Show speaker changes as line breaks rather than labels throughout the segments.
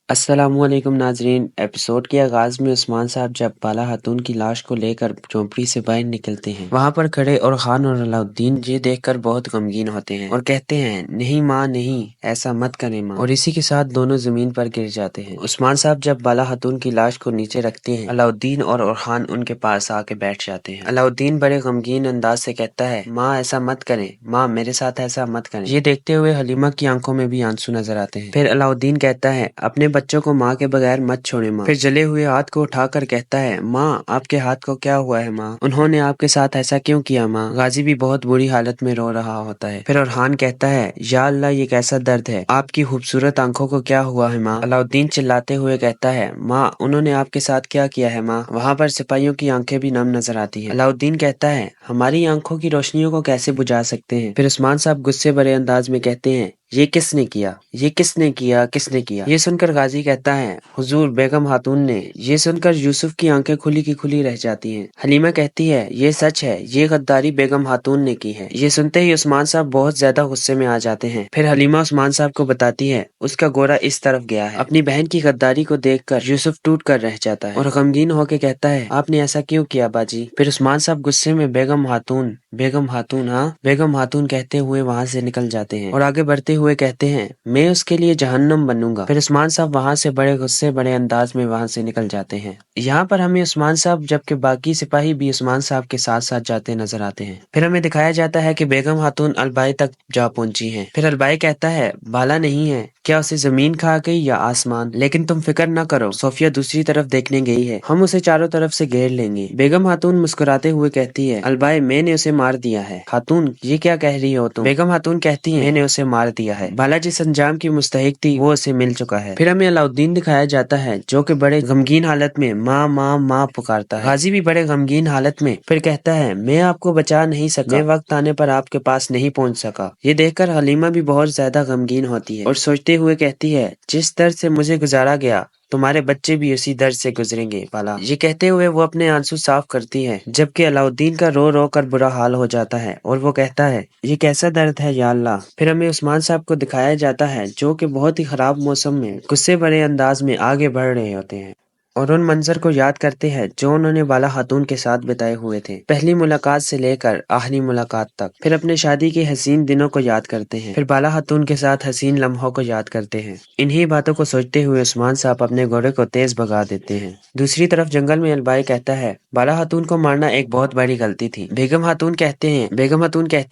अस्सलामु अलैकुम नाजरीन। एपिसोड के आगाज में उस्मान साहब जब बाला खातून की लाश को लेकर झोंपड़ी से बाहर निकलते हैं, वहाँ पर खड़े और खान और अलाउद्दीन ये देखकर बहुत गमगीन होते हैं और कहते हैं, नहीं माँ नहीं, ऐसा मत करें माँ। और इसी के साथ दोनों जमीन पर गिर जाते हैं। उस्मान साहब जब बाला खातून की लाश को नीचे रखते हैं, अलाउद्दीन और खान उनके पास आके बैठ जाते हैं। अलाउद्दीन बड़े गमगीन अंदाज से कहता है, माँ ऐसा मत करें, माँ मेरे साथ ऐसा मत करें। ये देखते हुए हलीमा की आंखों में भी आंसू नजर आते हैं। फिर अलाउद्दीन कहता है, अपने बच्चों को माँ के बगैर मत छोड़े माँ। फिर जले हुए हाथ को उठाकर कहता है, माँ आपके हाथ को क्या हुआ है माँ, उन्होंने आपके साथ ऐसा क्यों किया माँ। गाजी भी बहुत बुरी हालत में रो रहा होता है। फिर अरहान कहता है, या अल्लाह ये कैसा दर्द है, आपकी खूबसूरत आंखों को क्या हुआ है माँ। अलाउद्दीन चिल्लाते हुए कहता है, माँ उन्होंने आपके साथ क्या किया है माँ। वहाँ पर सिपाहियों की आंखें भी नम नजर आती है। अलाउद्दीन कहता है, हमारी आंखों की रोशनियों को कैसे बुझा सकते हैं। फिर उस्मान साहब गुस्से भरे अंदाज में कहते हैं, ये किसने किया, ये किसने किया, किसने किया। ये सुनकर गाजी कहता है, हुजूर बेगम खातून ने। ये सुनकर यूसुफ की आंखें खुली की खुली रह जाती हैं। हलीमा कहती है, ये सच है, ये गद्दारी बेगम खातून ने की है। ये सुनते ही उस्मान साहब बहुत ज्यादा गुस्से में आ जाते हैं। फिर हलीमा उस्मान साहब को बताती है, उसका गोरा इस तरफ गया है। अपनी बहन की गद्दारी को देखकर यूसुफ टूट कर रह जाता है और गमगीन होकर कहता है, आपने ऐसा क्यों किया बाजी। फिर उस्मान साहब गुस्से में बेगम खातून, बेगम खातून, हाँ बेगम खातून कहते हुए वहाँ से निकल जाते हैं और आगे बढ़ते हुए कहते हैं, मैं उसके लिए जहन्नम बनूंगा। फिर उस्मान साहब वहाँ से बड़े गुस्से बड़े अंदाज में वहाँ से निकल जाते हैं। यहाँ पर हमें उस्मान साहब जबकि बाकी सिपाही भी उस्मान साहब के साथ साथ जाते नजर आते हैं। फिर हमें दिखाया जाता है कि बेगम खातून अलबाई तक जा पहुंची हैं। फिर अलबाई कहता है, बाला नहीं है, क्या उसे जमीन खा गई या आसमान, लेकिन तुम फिक्र न करो, सोफिया दूसरी तरफ देखने गई है, हम उसे चारों तरफ से घेर लेंगे। बेगम खातून मुस्कुराते हुए कहती है, अलबाई मैंने उसे मार दिया है। खातून ये क्या कह रही हो तुम। बेगम खातून कहती है, मैंने उसे मार दिया है, बाला जिस अंजाम की मुस्तहिक थी वो उसे मिल चुका है। फिर हमें अलाउद्दीन दिखाया जाता है जो कि बड़े गमगीन हालत में माँ माँ माँ पुकारता है। गाजी भी बड़े गमगीन हालत में फिर कहता है, मैं आपको बचा नहीं सका, मैं वक्त आने पर आपके पास नहीं पहुंच सका। ये देखकर हलीमा भी बहुत ज्यादा गमगीन होती है और सोचते हुए कहती है, जिस दर्द से मुझे गुजारा गया तुम्हारे बच्चे भी उसी दर्द से गुजरेंगे बाला। ये कहते हुए वो अपने आंसू साफ करती है, जबकि अलाउद्दीन का रो रो कर बुरा हाल हो जाता है और वो कहता है, ये कैसा दर्द है या अल्लाह। फिर हमें उस्मान साहब को दिखाया जाता है जो कि बहुत ही खराब मौसम में गुस्से भरे अंदाज में आगे बढ़ रहे होते हैं और उन मंजर को याद करते हैं जो उन्होंने बाला खातून के साथ बिताए हुए थे, पहली मुलाकात से लेकर आखिरी मुलाकात तक। फिर अपने शादी के हसीन दिनों को याद करते हैं, फिर बाला खातून के साथ हसीन लम्हों को याद करते हैं। इन्हीं बातों को सोचते हुए उस्मान साहब अपने घोड़े को तेज भगा देते हैं। दूसरी तरफ जंगल में अलबाई कहता है, बाला खातून को मारना एक बहुत बड़ी गलती थी। बेगम खातून कहती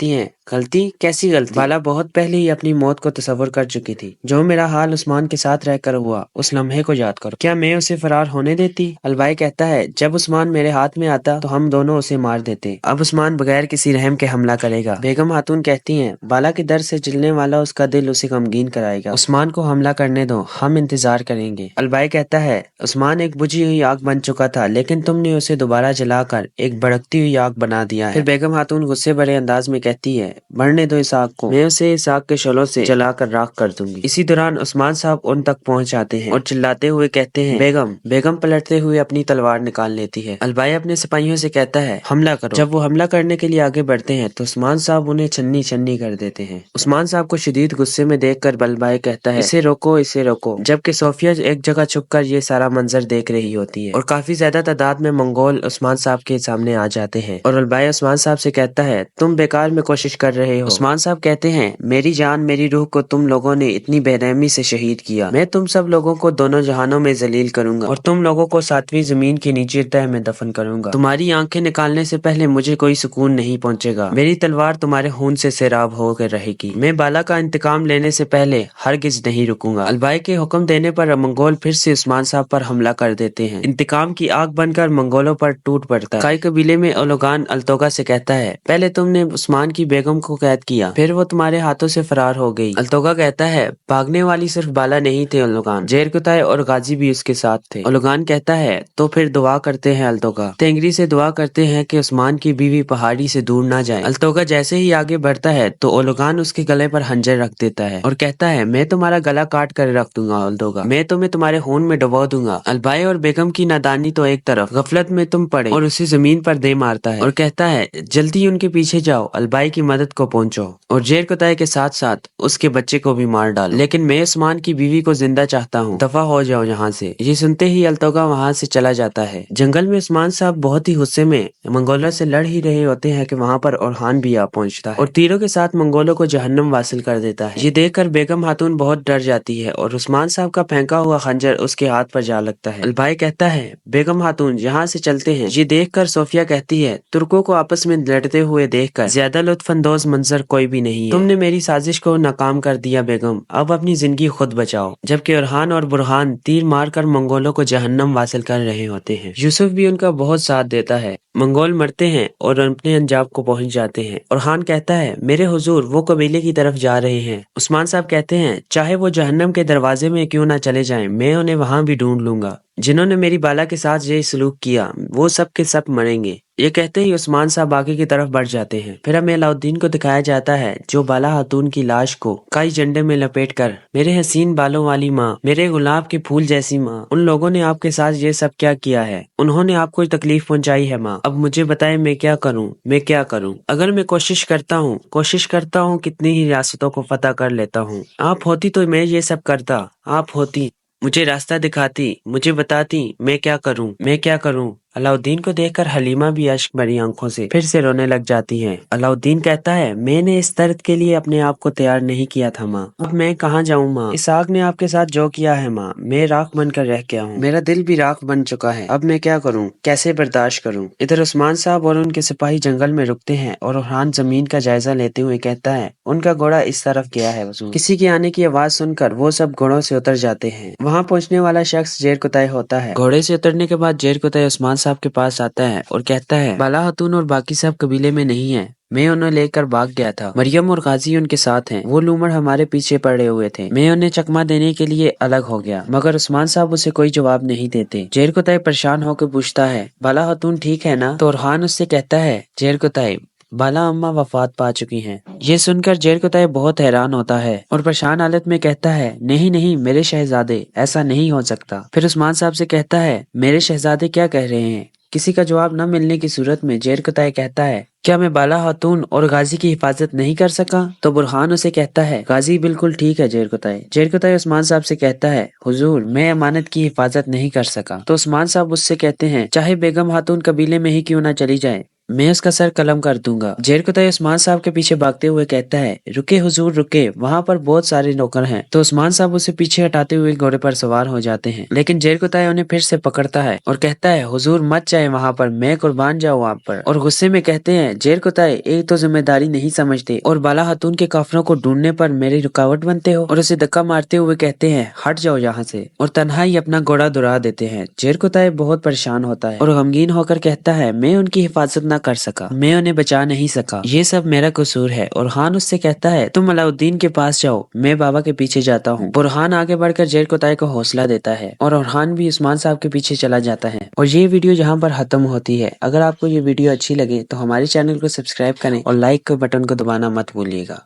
हैं, गलती कैसी गलती। बाला बहुत पहले ही अपनी मौत को तस्वर कर चुकी थी। जो मेरा हाल उस्मान के साथ रहकर हुआ उस लम्हे को याद करो, क्या मैं उसे फरार होने देती। अलबाई कहता है, जब उस्मान मेरे हाथ में आता तो हम दोनों उसे मार देते, अब उस्मान बगैर किसी रहम के हमला करेगा। बेगम खातून कहती हैं, बाला के दर्द से जलने वाला उसका दिल उसे गमगीन कराएगा, उस्मान को हमला करने दो, हम इंतजार करेंगे। अलबाई कहता है, उस्मान एक बुझी हुई आग बन चुका था लेकिन तुमने उसे दोबारा जलाकर एक भड़कती हुई आग बना दिया है। फिर बेगम खातून गुस्से भरे अंदाज में कहती है, बढ़ने दो इस आग को, मैं उसे इस आग के शोलों से जलाकर राख कर दूंगी। इसी दौरान उस्मान साहब उन तक पहुंच जाते हैं और चिल्लाते हुए कहते हैं, बेगम। बेगम पलटते हुए अपनी तलवार निकाल लेती है। अलबाई अपने सिपाहियों से कहता है, हमला करो। जब वो हमला करने के लिए आगे बढ़ते हैं तो उस्मान साहब उन्हें छन्नी छन्नी कर देते हैं। उस्मान साहब को शदीद गुस्से में देखकर अलबाई कहता है, इसे रोको, इसे रोको। जबकि सोफिया एक जगह छुपकर ये सारा मंजर देख रही होती है और काफी ज्यादा तादाद में मंगोल उस्मान साहब के सामने आ जाते हैं और अलबाई उस्मान साहब से कहता है, तुम बेकार में कोशिश कर रहे हो। उस्मान साहब कहते हैं, मेरी जान मेरी रूह को तुम लोगों ने इतनी बेरहमी से शहीद किया, मैं तुम सब लोगों को दोनों जहानों में जलील करूंगा और तुम लोगों को सातवीं जमीन के नीचे तह में दफन करूंगा। तुम्हारी आंखें निकालने से पहले मुझे कोई सुकून नहीं पहुंचेगा। मेरी तलवार तुम्हारे खून से सैराब होकर रहेगी। मैं बाला का इंतकाम लेने से पहले हरगिज नहीं रुकूंगा। अलबाई के हुक्म देने पर मंगोल फिर से उस्मान साहब पर हमला कर देते हैं। इंतकाम की आग बनकर मंगोलों पर टूट पड़ता है। काई कबीले में ओलोगान अल्तोगा से कहता है, पहले तुमने उस्मान की बेगम को कैद किया, फिर वो तुम्हारे हाथों से फरार हो गई। अल्तोगा कहता है, भागने वाली सिर्फ बाला नहीं थे ओलोगान, जेर कुताय और गाजी भी उसके साथ थे। ओलोगान बुरहान कहता है तो फिर दुआ करते हैं अल्तोगा। तेंगरी से दुआ करते हैं कि उस्मान की बीवी पहाड़ी से दूर ना जाए। अल्तोगा जैसे ही आगे बढ़ता है तो ओलोगान उसके गले पर खंजर रख देता है और कहता है मैं तुम्हारा गला काट कर रख दूंगा अल्तोगा, मैं तुम्हें तुम्हारे खून में डुबो दूंगा। अलबाई और बेगम की नादानी तो एक तरफ, गफलत में तुम पड़े और उसे जमीन पर दे मारता है और कहता है जल्दी उनके पीछे जाओ, अलबाई की मदद को पहुंचो और जेर कुताई के साथ साथ उसके बच्चे को भी मार डालो, लेकिन मैं उस्मान की बीवी को जिंदा चाहता हूँ, दफा हो जाओ यहाँ से। ये सुनते ही अल्तोगा वहाँ से चला जाता है। जंगल में उस्मान साहब बहुत ही गुस्से में मंगोलों से लड़ ही रहे होते हैं कि वहाँ पर ओरहान भी आ पहुंचता है और तीरों के साथ मंगोलों को जहन्नम वासिल कर देता है। ये देखकर बेगम खातून बहुत डर जाती है और उस्मान साहब का फेंका हुआ खंजर उसके हाथ पर जा लगता है। अलबाई कहता है बेगम खातून यहाँ से चलते हैं। ये देखकर सोफिया कहती है तुर्कों को आपस में लड़ते हुए देखकर ज्यादा लुत्फानंदोज मंजर कोई भी नहीं है। तुमने मेरी साजिश को नाकाम कर दिया बेगम, अब अपनी जिंदगी खुद बचाओ। जबकि ओरहान और बुरहान तीर मारकर मंगोलों को जहन्नम वासिल कर रहे होते हैं। यूसुफ भी उनका बहुत साथ देता है। मंगोल मरते हैं और अपने अंजाम को पहुंच जाते हैं। ओरहान कहता है मेरे हुजूर वो कबीले की तरफ जा रहे हैं। उस्मान साहब कहते हैं चाहे वो जहन्नम के दरवाजे में क्यों ना चले जाएं, मैं उन्हें वहां भी ढूंढ लूंगा। जिन्होंने मेरी बाला के साथ ये सलूक किया वो सब के सब मरेंगे। ये कहते ही उस्मान साहब आगे की तरफ बढ़ जाते हैं। फिर हमें अलाउद्दीन को दिखाया जाता है जो बाला खातून की लाश को कई झंडे में लपेट कर मेरे हसीन बालों वाली माँ, मेरे गुलाब के फूल जैसी माँ, उन लोगों ने आपके साथ ये सब क्या किया है, उन्होंने आपको तकलीफ पहुंचाई है माँ, अब मुझे बताएं मैं क्या करूं, मैं क्या करूं। अगर मैं कोशिश करता हूँ कितनी ही रियासतों को फतह कर लेता हूँ। आप होती तो मैं ये सब करता, आप होती मुझे रास्ता दिखाती, मुझे बताती मैं क्या करूं। अलाउद्दीन को देखकर हलीमा भी अश्क भरी आंखों से फिर से रोने लग जाती है। अलाउद्दीन कहता है मैंने इस दर्द के लिए अपने आप को तैयार नहीं किया था माँ, अब मैं कहाँ जाऊँ माँ, इस आग ने आपके साथ जो किया है माँ, मैं राख बनकर रह गया हूँ, मेरा दिल भी राख बन चुका है, अब मैं क्या करूँ, कैसे बर्दाश्त करूँ। इधर उस्मान साहब और उनके सिपाही जंगल में रुकते हैं और ओरहान जमीन का जायजा लेते हुए कहता है उनका घोड़ा इस तरफ गया है हुजूर। किसी के आने की आवाज सुनकर वो सब घोड़ों से उतर जाते हैं। वहाँ पहुँचने वाला शख्स जेर कुताई होता है। घोड़े से उतरने के बाद जेर कुताई उस्मान साहब के पास आता है और कहता है बाला खातून और बाकी सब कबीले में नहीं है, मैं उन्हें लेकर भाग गया था, मरियम और गाजी उनके साथ हैं, वो लूमड़ हमारे पीछे पड़े हुए थे, मैं उन्हें चकमा देने के लिए अलग हो गया, मगर उस्मान साहब उसे कोई जवाब नहीं देते। जेर कुताई परेशान होकर पूछता है बाला खातून ठीक है ना, तो ओरहान उससे कहता है जेर कुताई बाला अम्मा वफात पा चुकी हैं। ये सुनकर जेर कुताई बहुत हैरान होता है और परेशान हालत में कहता है नहीं मेरे शहजादे, ऐसा नहीं हो सकता। फिर उस्मान साहब से कहता है मेरे शहजादे क्या कह रहे हैं। किसी का जवाब न मिलने की सूरत में जेर कुताई कहता है क्या मैं बाला खातून और गाजी की हिफाजत नहीं कर सका, तो बुरहान उसे कहता है गाजी बिल्कुल ठीक है जेर कुताई उस्मान साहब से कहता है हुजूर मैं अमानत की हिफाजत नहीं कर सका, तो उस्मान साहब उससे कहते हैं चाहे बेगम खातून कबीले में ही क्यों ना चली जाए, मैं उसका सर कलम कर दूंगा। जेर कुताई उस्मान साहब के पीछे भागते हुए कहता है रुके हुजूर रुके, वहाँ पर बहुत सारे नौकर हैं। तो उस्मान साहब उसे पीछे हटाते हुए घोड़े पर सवार हो जाते हैं, लेकिन जेर कुताई उन्हें फिर से पकड़ता है और कहता है हुजूर मत जाए वहाँ पर, मैं कुर्बान जाऊँ आप पर। और गुस्से में कहते हैं जेर कुताई एक तो जिम्मेदारी नहीं समझते और बाला खातून के काफिलों को ढूंढने पर मेरी रुकावट बनते हो, और उसे धक्का मारते हुए कहते हैं हट जाओ यहाँ से, और तन्हा ही अपना घोड़ा दुरा देते हैं। जेर कुताई बहुत परेशान होता है और गमगीन होकर कहता है मैं उनकी हिफाजत न कर सका, मैं उन्हें बचा नहीं सका, ये सब मेरा कसूर है। और खान उससे कहता है तुम अलाउद्दीन के पास जाओ, मैं बाबा के पीछे जाता हूँ। बुरहान आगे बढ़कर जेर कुताई को हौसला देता है और ओरहान भी उस्मान साहब के पीछे चला जाता है। और ये वीडियो यहाँ पर खत्म होती है। अगर आपको ये वीडियो अच्छी लगे तो हमारे चैनल को सब्सक्राइब करें और लाइक के बटन को दबाना मत भूलिएगा।